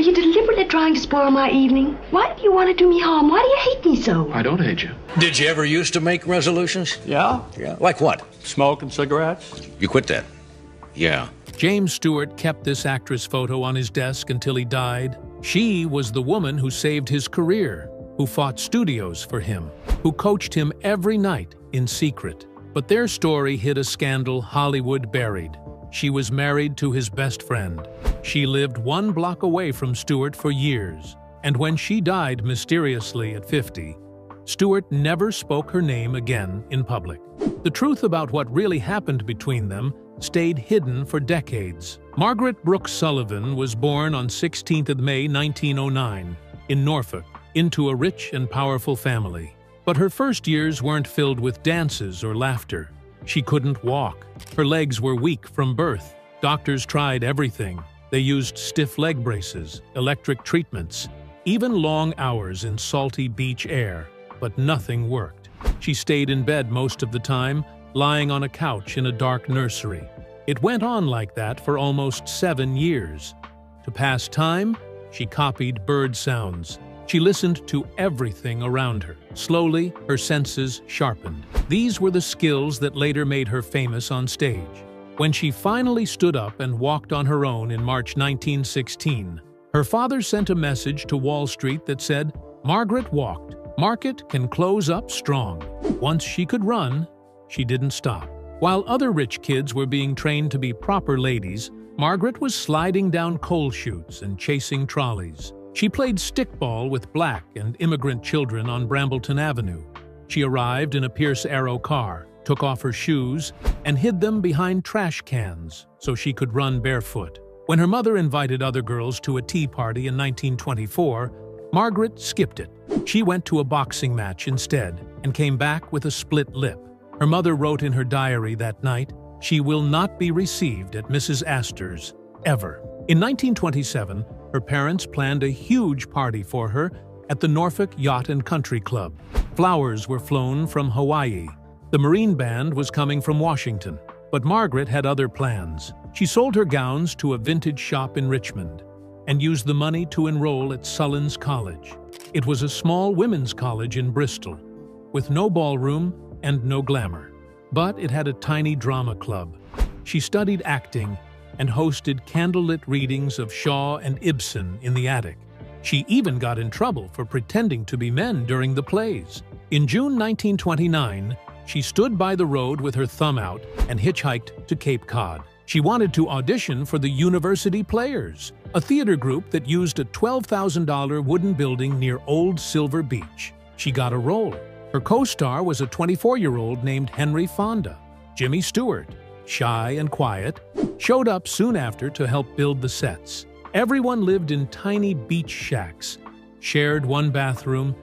you deliberately trying to spoil my evening? Why do you want to do me harm? Why do you hate me so? I don't hate you. Did you ever used to make resolutions? Yeah? Yeah. Like what? Smoking cigarettes? You quit that? Yeah. James Stewart kept this actress photo on his desk until he died. She was the woman who saved his career, who fought studios for him, who coached him every night in secret. But their story hid a scandal Hollywood buried. She was married to his best friend. She lived 1 block away from Stewart for years, and when she died mysteriously at 50, Stewart never spoke her name again in public. The truth about what really happened between them stayed hidden for decades. Margaret Brooks Sullivan was born on 16th of May 1909 in Norfolk into a rich and powerful family. But her first years weren't filled with dances or laughter. She couldn't walk. Her legs were weak from birth. Doctors tried everything. They used stiff leg braces, electric treatments, even long hours in salty beach air, but nothing worked. She stayed in bed most of the time, lying on a couch in a dark nursery. It went on like that for almost 7 years. To pass time, she copied bird sounds. She listened to everything around her. Slowly, her senses sharpened. These were the skills that later made her famous on stage. When she finally stood up and walked on her own in March 1916, her father sent a message to Wall Street that said, "Margaret walked. Market can close up strong." Once she could run, she didn't stop. While other rich kids were being trained to be proper ladies, Margaret was sliding down coal chutes and chasing trolleys. She played stickball with black and immigrant children on Brambleton Avenue. She arrived in a Pierce Arrow car, took off her shoes, and hid them behind trash cans so she could run barefoot. When her mother invited other girls to a tea party in 1924, Margaret skipped it. She went to a boxing match instead and came back with a split lip. Her mother wrote in her diary that night, "She will not be received at Mrs. Astor's, ever." In 1927, her parents planned a huge party for her at the Norfolk Yacht and Country Club. Flowers were flown from Hawaii. The Marine Band was coming from Washington. But Margaret had other plans. She sold her gowns to a vintage shop in Richmond and used the money to enroll at Sullins College. It was a small women's college in Bristol, with no ballroom and no glamour. But it had a tiny drama club. She studied acting and hosted candlelit readings of Shaw and Ibsen in the attic. She even got in trouble for pretending to be men during the plays. In June 1929, she stood by the road with her thumb out and hitchhiked to Cape Cod. She wanted to audition for the University Players, a theater group that used a $12,000 wooden building near Old Silver Beach. She got a role. Her co-star was a 24-year-old named Henry Fonda. Jimmy Stewart, shy and quiet, showed up soon after to help build the sets. Everyone lived in tiny beach shacks, shared one bathroom,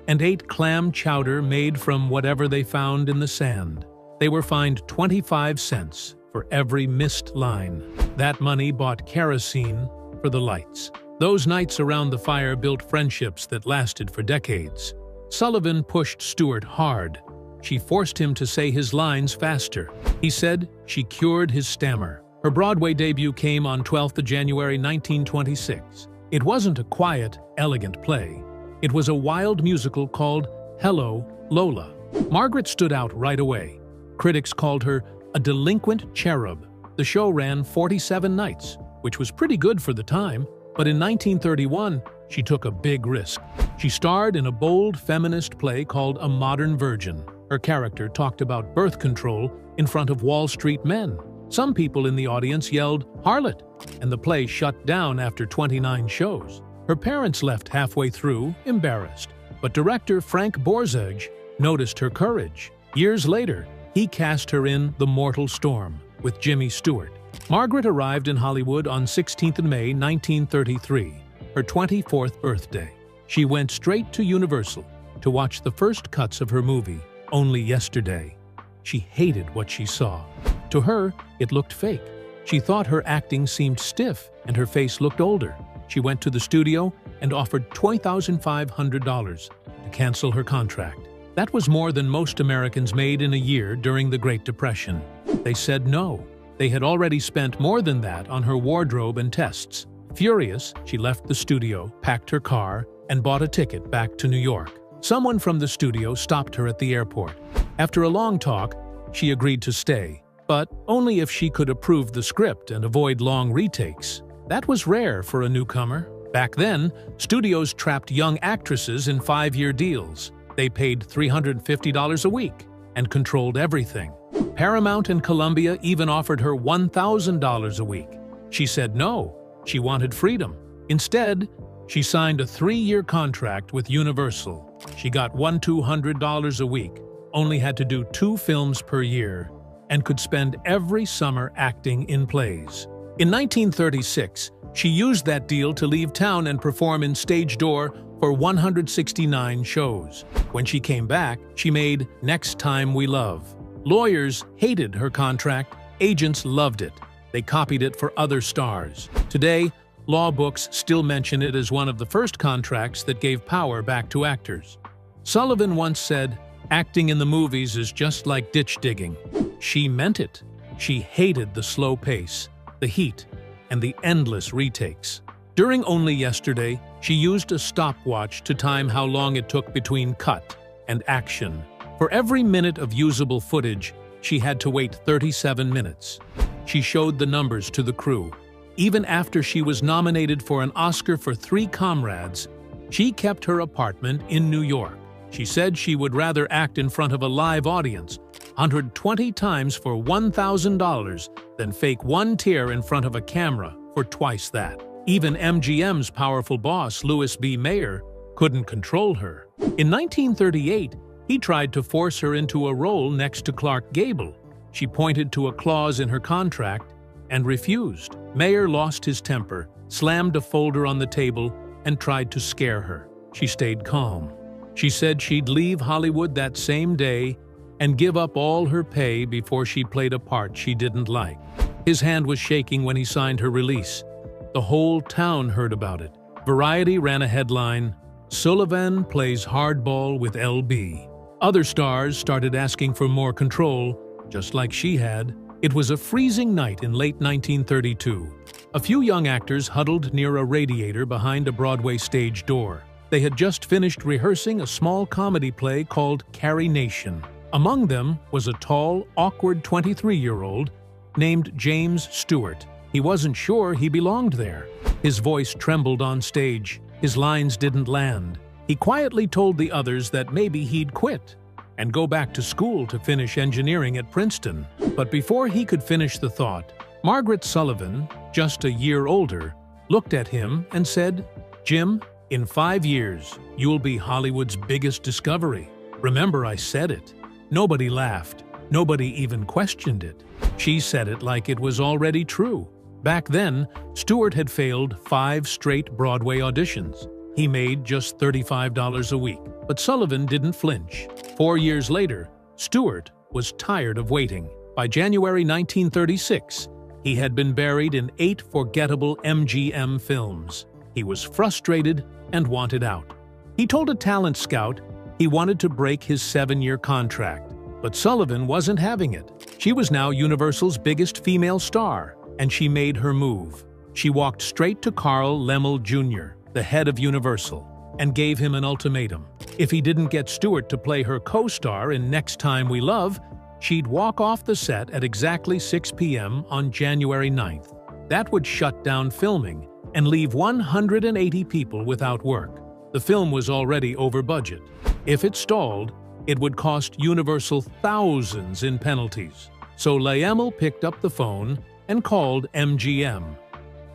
and ate clam chowder made from whatever they found in the sand. They were fined 25 cents for every missed line. That money bought kerosene for the lights. Those nights around the fire built friendships that lasted for decades. Sullivan pushed Stewart hard. She forced him to say his lines faster. He said she cured his stammer. Her Broadway debut came on 12th of January 1926. It wasn't a quiet, elegant play. It was a wild musical called Hello, Lola. Margaret stood out right away. Critics called her a delinquent cherub. The show ran 47 nights, which was pretty good for the time, but in 1931, she took a big risk. She starred in a bold feminist play called A Modern Virgin. Her character talked about birth control in front of Wall Street men. Some people in the audience yelled, "Harlot!" and the play shut down after 29 shows. Her parents left halfway through, embarrassed. But director Frank Borzage noticed her courage. Years later, he cast her in The Mortal Storm with Jimmy Stewart. Margaret arrived in Hollywood on 16th of May 1933, her 24th birthday. She went straight to Universal to watch the first cuts of her movie, Only Yesterday. She hated what she saw. To her, it looked fake. She thought her acting seemed stiff and her face looked older. She went to the studio and offered $20,500 to cancel her contract. That was more than most Americans made in a year during the Great Depression. They said no. They had already spent more than that on her wardrobe and tests. Furious, she left the studio, packed her car, and bought a ticket back to New York. Someone from the studio stopped her at the airport. After a long talk, she agreed to stay, but only if she could approve the script and avoid long retakes. That was rare for a newcomer. Back then, studios trapped young actresses in 5-year deals. They paid $350 a week and controlled everything. Paramount and Columbia even offered her $1,000 a week. She said no. She wanted freedom. Instead, she signed a 3-year contract with Universal. She got $1,200 a week, only had to do 2 films per year, and could spend every summer acting in plays. In 1936, she used that deal to leave town and perform in stage door for 169 shows. When she came back, she made Next Time We Love. Lawyers hated her contract, agents loved it. They copied it for other stars. Today, law books still mention it as one of the first contracts that gave power back to actors. Sullivan once said, "Acting in the movies is just like ditch digging." She meant it. She hated the slow pace, the heat, and the endless retakes. During Only Yesterday, she used a stopwatch to time how long it took between cut and action. For every minute of usable footage, she had to wait 37 minutes. She showed the numbers to the crew. Even after she was nominated for an Oscar for Three Comrades, she kept her apartment in New York. She said she would rather act in front of a live audience 120 times for $1,000 than fake 1 tear in front of a camera for twice that. Even MGM's powerful boss, Louis B. Mayer, couldn't control her. In 1938, he tried to force her into a role next to Clark Gable. She pointed to a clause in her contract and refused. Mayer lost his temper, slammed a folder on the table, and tried to scare her. She stayed calm. She said she'd leave Hollywood that same day and give up all her pay before she played a part she didn't like. His hand was shaking when he signed her release. The whole town heard about it. Variety ran a headline, "Sullivan plays hardball with LB." Other stars started asking for more control, just like she had. It was a freezing night in late 1932. A few young actors huddled near a radiator behind a Broadway stage door. They had just finished rehearsing a small comedy play called Carrie Nation. Among them was a tall, awkward 23-year-old named James Stewart. He wasn't sure he belonged there. His voice trembled on stage. His lines didn't land. He quietly told the others that maybe he'd quit and go back to school to finish engineering at Princeton. But before he could finish the thought, Margaret Sullivan, just a year older, looked at him and said, "Jim, in 5 years, you'll be Hollywood's biggest discovery. Remember, I said it." Nobody laughed. Nobody even questioned it. She said it like it was already true. Back then, Stewart had failed 5 straight Broadway auditions. He made just $35 a week. But Sullivan didn't flinch. 4 years later, Stewart was tired of waiting. By January 1936, he had been buried in 8 forgettable MGM films. He was frustrated and wanted out. He told a talent scout he wanted to break his 7-year contract. But Sullivan wasn't having it. She was now Universal's biggest female star, and she made her move. She walked straight to Carl Laemmle Jr., the head of Universal, and gave him an ultimatum. If he didn't get Stewart to play her co-star in Next Time We Love, she'd walk off the set at exactly 6 p.m. on January 9th. That would shut down filming and leave 180 people without work. The film was already over budget. If it stalled, it would cost Universal thousands in penalties. So Laemmle picked up the phone and called MGM.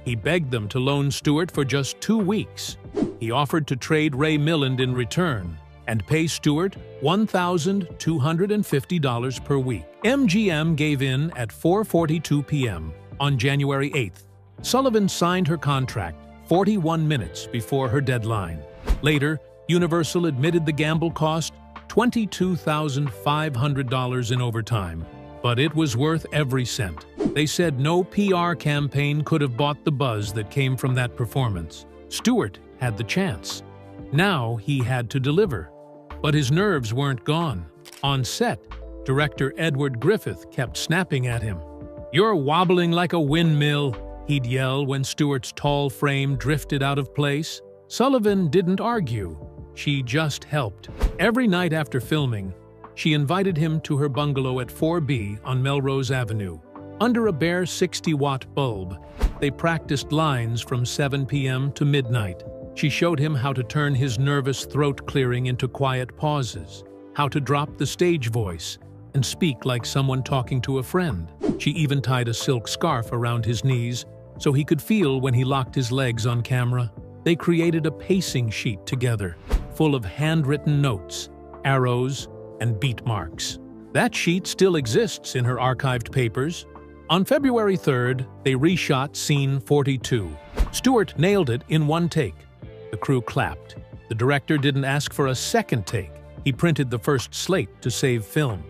He begged them to loan Stewart for just 2 weeks. He offered to trade Ray Milland in return and pay Stewart $1,250 per week. MGM gave in at 4:42 p.m. on January 8th. Sullivan signed her contract 41 minutes before her deadline. Later, Universal admitted the gamble cost $22,500 in overtime, but it was worth every cent. They said no PR campaign could have bought the buzz that came from that performance. Stewart had the chance. Now he had to deliver. But his nerves weren't gone. On set, director Edward Griffith kept snapping at him. "You're wobbling like a windmill. he'd yell when Stewart's tall frame drifted out of place. Sullivan didn't argue. She just helped. Every night after filming, she invited him to her bungalow at 4B on Melrose Avenue. Under a bare 60-watt bulb, they practiced lines from 7 p.m. to midnight. She showed him how to turn his nervous throat clearing into quiet pauses, how to drop the stage voice and speak like someone talking to a friend. She even tied a silk scarf around his knees so he could feel when he locked his legs on camera. They created a pacing sheet together, full of handwritten notes, arrows, and beat marks. That sheet still exists in her archived papers. On February 3rd, they reshot scene 42. Stewart nailed it in one take. The crew clapped. The director didn't ask for a second take. He printed the first slate to save film.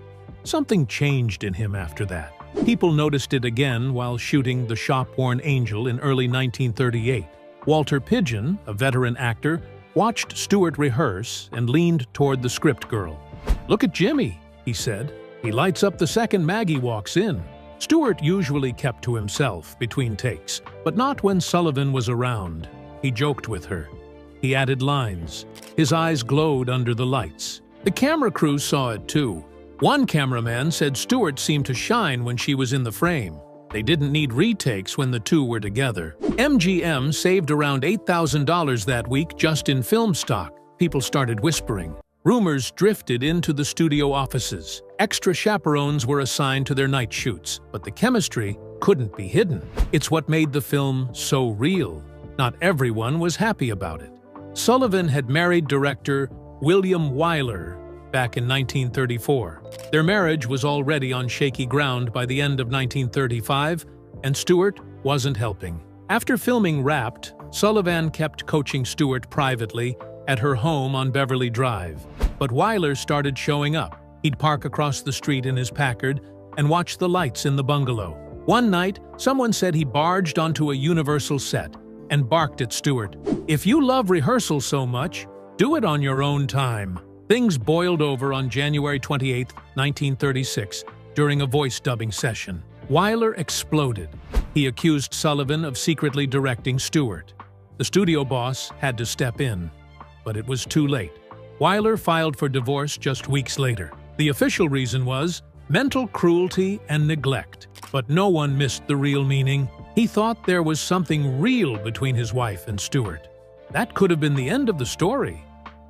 Something changed in him after that. People noticed it again while shooting The Shop-Worn Angel in early 1938. Walter Pidgeon, a veteran actor, watched Stewart rehearse and leaned toward the script girl. "Look at Jimmy," he said. "He lights up the second Maggie walks in." Stewart usually kept to himself between takes, but not when Sullivan was around. He joked with her. He added lines. His eyes glowed under the lights. The camera crew saw it too. One cameraman said Stewart seemed to shine when she was in the frame. They didn't need retakes when the two were together. MGM saved around $8,000 that week just in film stock. People started whispering. Rumors drifted into the studio offices. Extra chaperones were assigned to their night shoots, but the chemistry couldn't be hidden. It's what made the film so real. Not everyone was happy about it. Sullivan had married director William Wyler back in 1934. Their marriage was already on shaky ground by the end of 1935, and Stewart wasn't helping. After filming Wrapped, Sullivan kept coaching Stewart privately at her home on Beverly Drive. But Wyler started showing up. He'd park across the street in his Packard and watch the lights in the bungalow. One night, someone said he barged onto a Universal set and barked at Stewart, "If you love rehearsal so much, do it on your own time." Things boiled over on January 28, 1936, during a voice dubbing session. Wyler exploded. He accused Sullivan of secretly directing Stewart. The studio boss had to step in, but it was too late. Wyler filed for divorce just weeks later. The official reason was mental cruelty and neglect, but no one missed the real meaning. He thought there was something real between his wife and Stewart. That could have been the end of the story.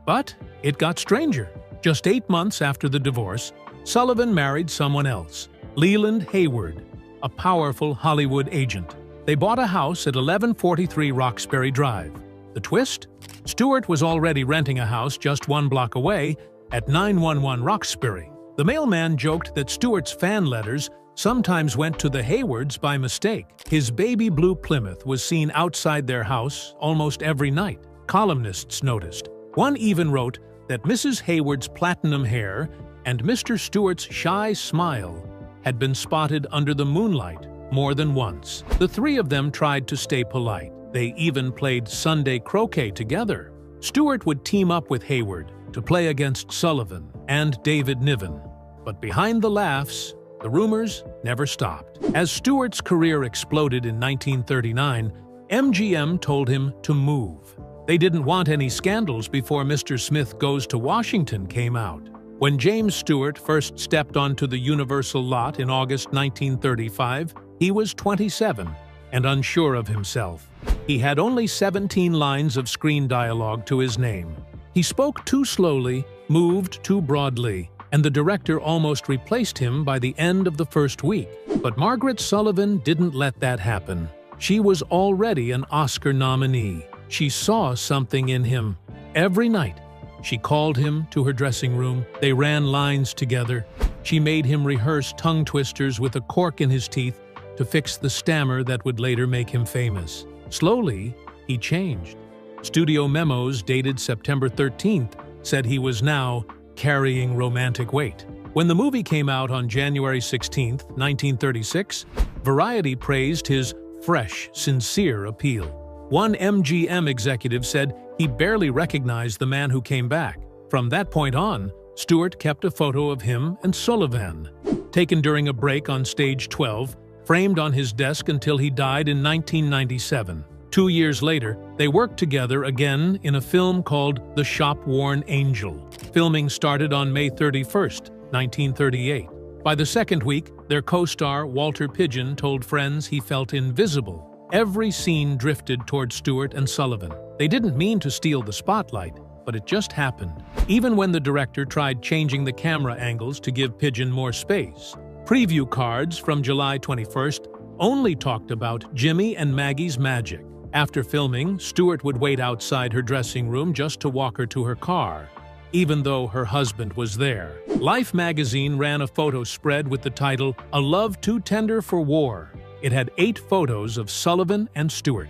But it got stranger. Just 8 months after the divorce, Sullivan married someone else, Leland Hayward, a powerful Hollywood agent. They bought a house at 1143 Roxbury Drive. The twist? Stewart was already renting a house just 1 block away at 911 Roxbury. The mailman joked that Stewart's fan letters sometimes went to the Haywards by mistake. His baby blue Plymouth was seen outside their house almost every night. Columnists noticed. One even wrote that Mrs. Hayward's platinum hair and Mr. Stewart's shy smile had been spotted under the moonlight more than once. The three of them tried to stay polite. They even played Sunday croquet together. Stewart would team up with Hayward to play against Sullivan and David Niven. But behind the laughs, the rumors never stopped. As Stewart's career exploded in 1939, MGM told him to move. They didn't want any scandals before Mr. Smith Goes to Washington came out. When James Stewart first stepped onto the Universal lot in August 1935, he was 27 and unsure of himself. He had only 17 lines of screen dialogue to his name. He spoke too slowly, moved too broadly, and the director almost replaced him by the end of the first week. But Margaret Sullivan didn't let that happen. She was already an Oscar nominee. She saw something in him. Every night, she called him to her dressing room. They ran lines together. She made him rehearse tongue twisters with a cork in his teeth to fix the stammer that would later make him famous. Slowly, he changed. Studio memos dated September 13th said he was now carrying romantic weight. When the movie came out on January 16, 1936, Variety praised his fresh, sincere appeal. One MGM executive said he barely recognized the man who came back. From that point on, Stewart kept a photo of him and Sullivan. Taken during a break on stage 12, framed on his desk until he died in 1997. 2 years later, they worked together again in a film called The Shop-Worn Angel. Filming started on May 31st, 1938. By the second week, their co-star Walter Pidgeon told friends he felt invisible. Every scene drifted toward Stewart and Sullivan. They didn't mean to steal the spotlight, but it just happened. Even when the director tried changing the camera angles to give Pidgeon more space. Preview cards from July 21st only talked about Jimmy and Maggie's magic. After filming, Stewart would wait outside her dressing room just to walk her to her car, even though her husband was there. Life magazine ran a photo spread with the title, "A Love Too Tender for War." It had 8 photos of Sullivan and Stewart.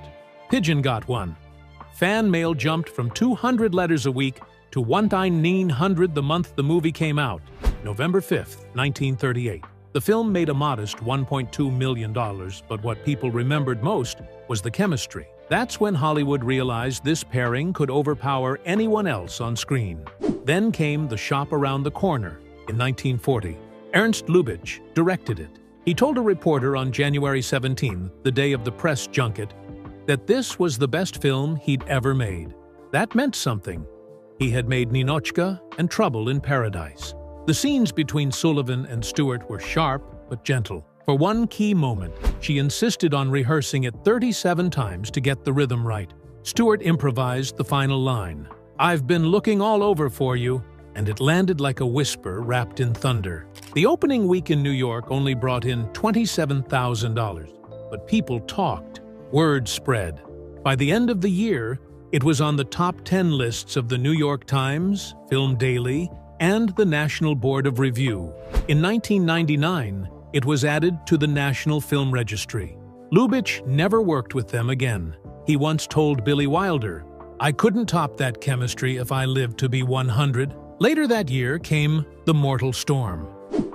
Pidgeon got one. Fan mail jumped from 200 letters a week to 1,900 the month the movie came out, November 5th, 1938. The film made a modest $1.2 million, but what people remembered most was the chemistry. That's when Hollywood realized this pairing could overpower anyone else on screen. Then came The Shop Around the Corner in 1940. Ernst Lubitsch directed it. He told a reporter on January 17, the day of the press junket, that this was the best film he'd ever made. That meant something. He had made Ninotchka and Trouble in Paradise. The scenes between Sullivan and Stewart were sharp but gentle. For one key moment, she insisted on rehearsing it 37 times to get the rhythm right. Stewart improvised the final line, "I've been looking all over for you," and it landed like a whisper wrapped in thunder. The opening week in New York only brought in $27,000, but people talked. Word spread. By the end of the year, it was on the top 10 lists of the New York Times, Film Daily, and the National Board of Review. In 1999, it was added to the National Film Registry. Lubitsch never worked with them again. He once told Billy Wilder, "I couldn't top that chemistry if I lived to be 100. Later that year came The Mortal Storm.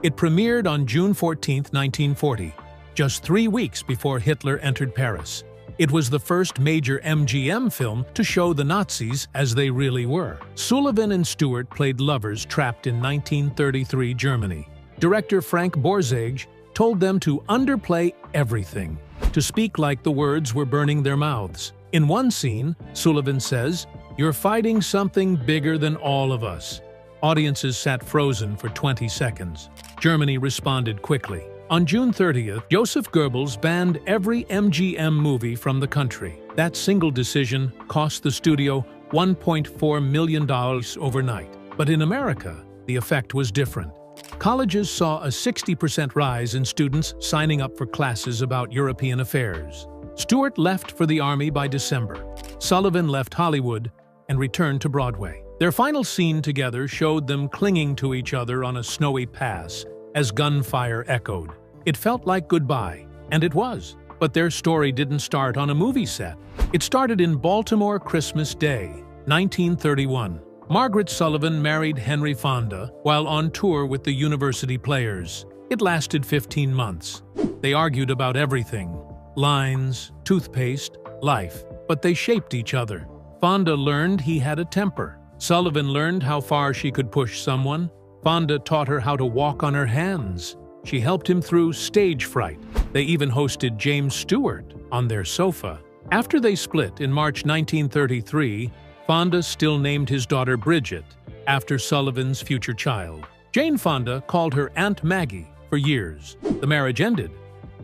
It premiered on June 14, 1940, just 3 weeks before Hitler entered Paris. It was the first major MGM film to show the Nazis as they really were. Sullivan and Stewart played lovers trapped in 1933 Germany. Director Frank Borzage told them to underplay everything, to speak like the words were burning their mouths. In one scene, Sullivan says, "You're fighting something bigger than all of us." Audiences sat frozen for 20 seconds. Germany responded quickly. On June 30th, Joseph Goebbels banned every MGM movie from the country. That single decision cost the studio $1.4 million overnight. But in America, the effect was different. Colleges saw a 60% rise in students signing up for classes about European affairs. Stewart left for the Army by December. Sullivan left Hollywood and returned to Broadway. Their final scene together showed them clinging to each other on a snowy pass as gunfire echoed. It felt like goodbye, and it was. But their story didn't start on a movie set. It started in Baltimore Christmas Day, 1931. Margaret Sullivan married Henry Fonda while on tour with the University Players. It lasted 15 months. They argued about everything: lines, toothpaste, life. But they shaped each other. Fonda learned he had a temper. Sullivan learned how far she could push someone. Fonda taught her how to walk on her hands. She helped him through stage fright. They even hosted James Stewart on their sofa. After they split in March 1933, Fonda still named his daughter Bridget, after Sullivan's future child. Jane Fonda called her Aunt Maggie for years. The marriage ended,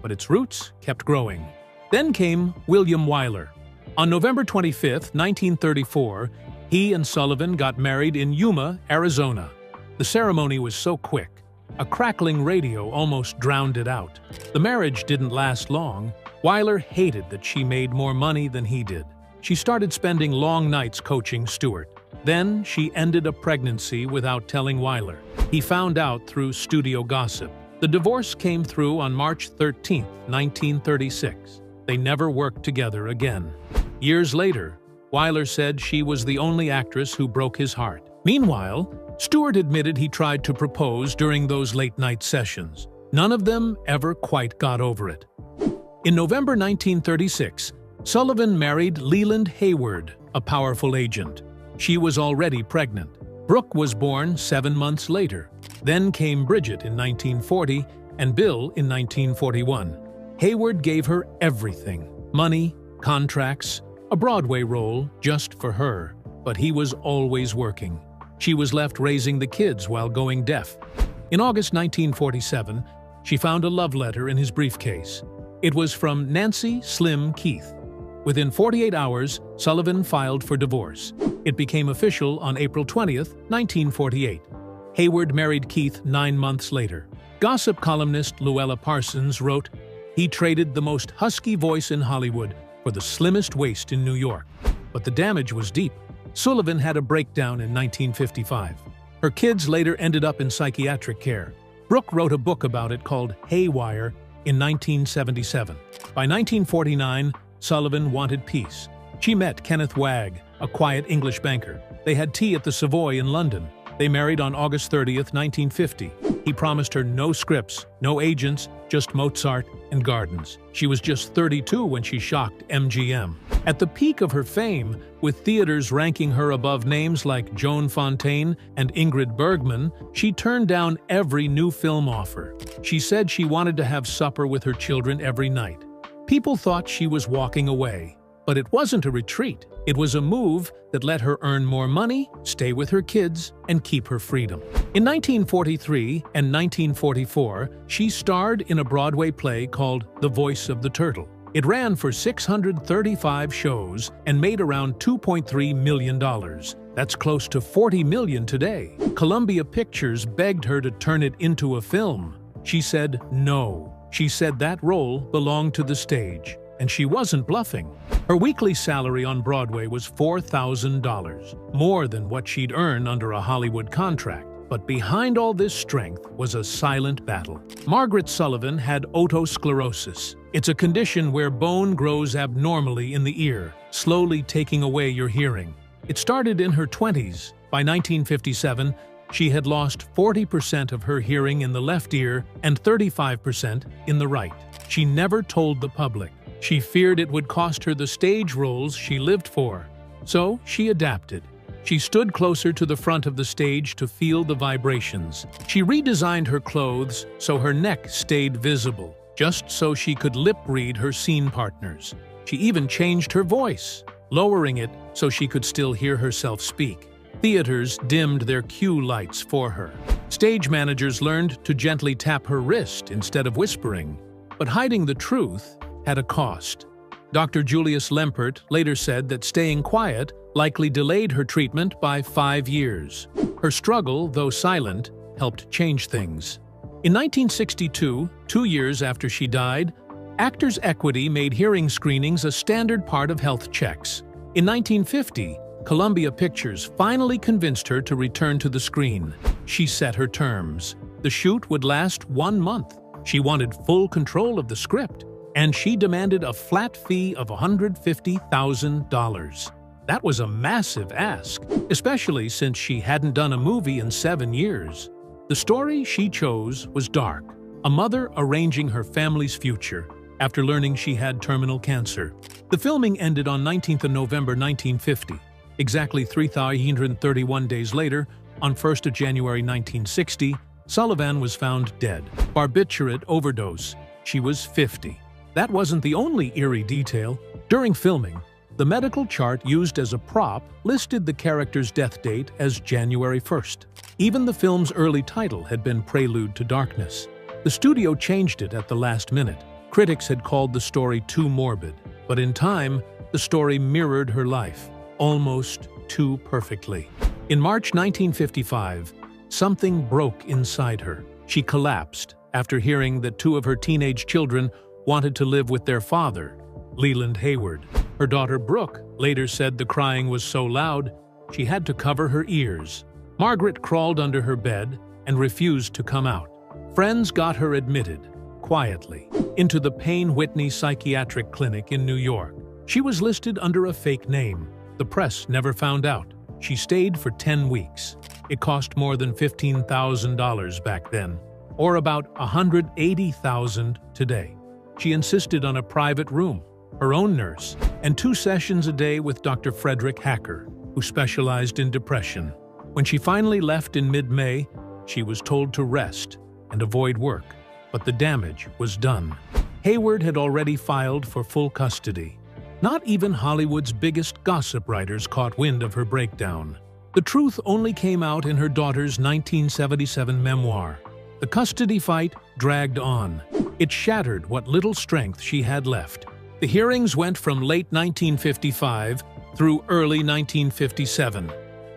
but its roots kept growing. Then came William Wyler. On November 25, 1934, he and Sullivan got married in Yuma, Arizona. The ceremony was so quick, a crackling radio almost drowned it out. The marriage didn't last long. Wyler hated that she made more money than he did. She started spending long nights coaching Stewart. Then she ended a pregnancy without telling Wyler. He found out through studio gossip. The divorce came through on March 13, 1936. They never worked together again. Years later, Wyler said she was the only actress who broke his heart. Meanwhile, Stewart admitted he tried to propose during those late-night sessions. None of them ever quite got over it. In November 1936, Sullivan married Leland Hayward, a powerful agent. She was already pregnant. Brooke was born 7 months later. Then came Bridget in 1940 and Bill in 1941. Hayward gave her everything: money, contracts, a Broadway role just for her. But he was always working. She was left raising the kids while going deaf. In August 1947, she found a love letter in his briefcase. It was from Nancy "Slim" Keith. Within 48 hours, Sullivan filed for divorce. It became official on April 20, 1948. Hayward married Keith 9 months later. Gossip columnist Luella Parsons wrote, "He traded the most husky voice in Hollywood for the slimmest waist in New York." But the damage was deep. Sullivan had a breakdown in 1955. Her kids later ended up in psychiatric care. Brooke wrote a book about it called Haywire in 1977. By 1949, Sullivan wanted peace. She met Kenneth Wagg, a quiet English banker. They had tea at the Savoy in London. They married on August 30, 1950. He promised her no scripts, no agents, just Mozart and gardens. She was just 32 when she shocked MGM. At the peak of her fame, with theaters ranking her above names like Joan Fontaine and Ingrid Bergman, she turned down every new film offer. She said she wanted to have supper with her children every night. People thought she was walking away. But it wasn't a retreat. It was a move that let her earn more money, stay with her kids, and keep her freedom. In 1943 and 1944, she starred in a Broadway play called The Voice of the Turtle. It ran for 635 shows and made around $2.3 million. That's close to $40 million today. Columbia Pictures begged her to turn it into a film. She said no. She said that role belonged to the stage. And she wasn't bluffing. Her weekly salary on Broadway was $4,000, more than what she'd earn under a Hollywood contract. But behind all this strength was a silent battle. Margaret Sullivan had otosclerosis. It's a condition where bone grows abnormally in the ear, slowly taking away your hearing. It started in her 20s. By 1957, she had lost 40% of her hearing in the left ear and 35% in the right. She never told the public. She feared it would cost her the stage roles she lived for. So she adapted. She stood closer to the front of the stage to feel the vibrations. She redesigned her clothes so her neck stayed visible, just so she could lip-read her scene partners. She even changed her voice, lowering it so she could still hear herself speak. Theaters dimmed their cue lights for her. Stage managers learned to gently tap her wrist instead of whispering. But hiding the truth had a cost. Dr. Julius Lempert later said that staying quiet likely delayed her treatment by 5 years. Her struggle, though silent, helped change things. In 1962, 2 years after she died, Actors' Equity made hearing screenings a standard part of health checks. In 1950, Columbia Pictures finally convinced her to return to the screen. She set her terms. The shoot would last 1 month. She wanted full control of the script, and she demanded a flat fee of $150,000. That was a massive ask, especially since she hadn't done a movie in 7 years. The story she chose was dark, a mother arranging her family's future after learning she had terminal cancer. The filming ended on 19th of November 1950. Exactly 331 days later, on 1st of January 1960, Sullivan was found dead. Barbiturate overdose. She was 50. That wasn't the only eerie detail. During filming, the medical chart used as a prop listed the character's death date as January 1st. Even the film's early title had been Prelude to Darkness. The studio changed it at the last minute. Critics had called the story too morbid, but in time, the story mirrored her life, almost too perfectly. In March 1955, something broke inside her. She collapsed after hearing that 2 of her teenage children wanted to live with their father, Leland Hayward. Her daughter Brooke later said the crying was so loud, she had to cover her ears. Margaret crawled under her bed and refused to come out. Friends got her admitted, quietly, into the Payne Whitney Psychiatric Clinic in New York. She was listed under a fake name. The press never found out. She stayed for 10 weeks. It cost more than $15,000 back then, or about $180,000 today. She insisted on a private room, her own nurse, and 2 sessions a day with Dr. Frederick Hacker, who specialized in depression. When she finally left in mid-May, she was told to rest and avoid work, but the damage was done. Hayward had already filed for full custody. Not even Hollywood's biggest gossip writers caught wind of her breakdown. The truth only came out in her daughter's 1977 memoir. The custody fight dragged on. It shattered what little strength she had left. The hearings went from late 1955 through early 1957.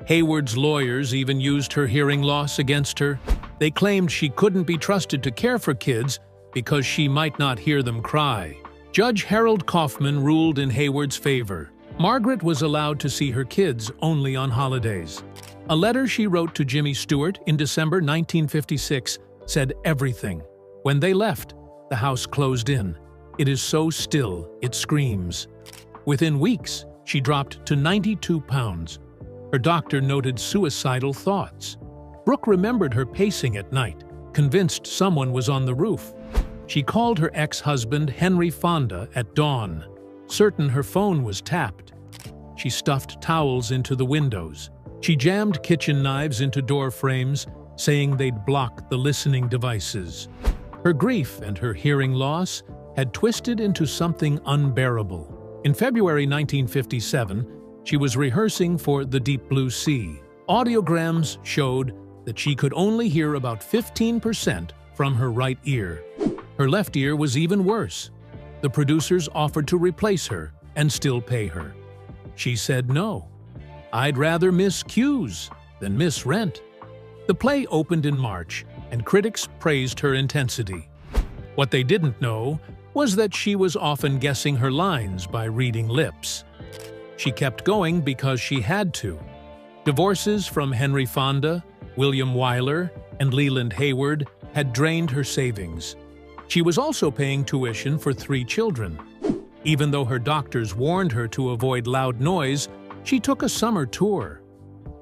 Hayward's lawyers even used her hearing loss against her. They claimed she couldn't be trusted to care for kids because she might not hear them cry. Judge Harold Kaufman ruled in Hayward's favor. Margaret was allowed to see her kids only on holidays. A letter she wrote to Jimmy Stewart in December 1956 said everything. When they left, the house closed in. It is so still, it screams. Within weeks, she dropped to 92 pounds. Her doctor noted suicidal thoughts. Brooke remembered her pacing at night, convinced someone was on the roof. She called her ex-husband Henry Fonda at dawn, certain her phone was tapped. She stuffed towels into the windows. She jammed kitchen knives into door frames, saying they'd block the listening devices. Her grief and her hearing loss had twisted into something unbearable. In February 1957, she was rehearsing for The Deep Blue Sea. Audiograms showed that she could only hear about 15% from her right ear. Her left ear was even worse. The producers offered to replace her and still pay her. She said no. "I'd rather miss cues than miss rent." The play opened in March, and critics praised her intensity. What they didn't know was that she was often guessing her lines by reading lips. She kept going because she had to. Divorces from Henry Fonda, William Wyler, and Leland Hayward had drained her savings. She was also paying tuition for 3 children. Even though her doctors warned her to avoid loud noise, she took a summer tour.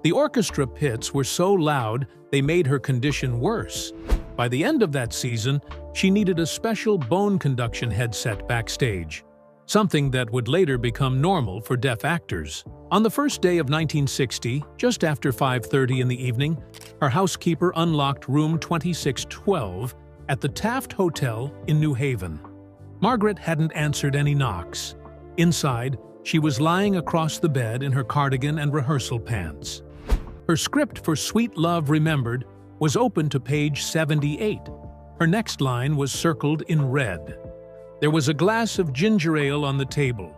The orchestra pits were so loud they made her condition worse. By the end of that season, she needed a special bone conduction headset backstage, something that would later become normal for deaf actors. On the first day of 1960, just after 5:30 in the evening, her housekeeper unlocked room 2612 at the Taft Hotel in New Haven. Margaret hadn't answered any knocks. Inside, she was lying across the bed in her cardigan and rehearsal pants. Her script for Sweet Love Remembered was open to page 78. Her next line was circled in red. There was a glass of ginger ale on the table,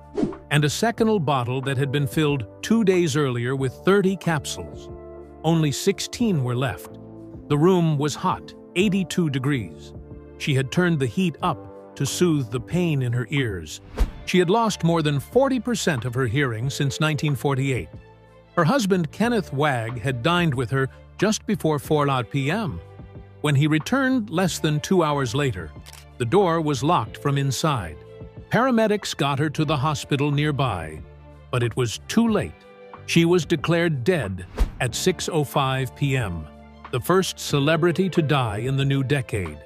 and a secondal bottle that had been filled 2 days earlier with 30 capsules. Only 16 were left. The room was hot, 82 degrees. She had turned the heat up to soothe the pain in her ears. She had lost more than 40% of her hearing since 1948. Her husband, Kenneth Wagg, had dined with her just before 4 p.m. When he returned less than 2 hours later, the door was locked from inside. Paramedics got her to the hospital nearby, but it was too late. She was declared dead at 6:05 p.m., the first celebrity to die in the new decade.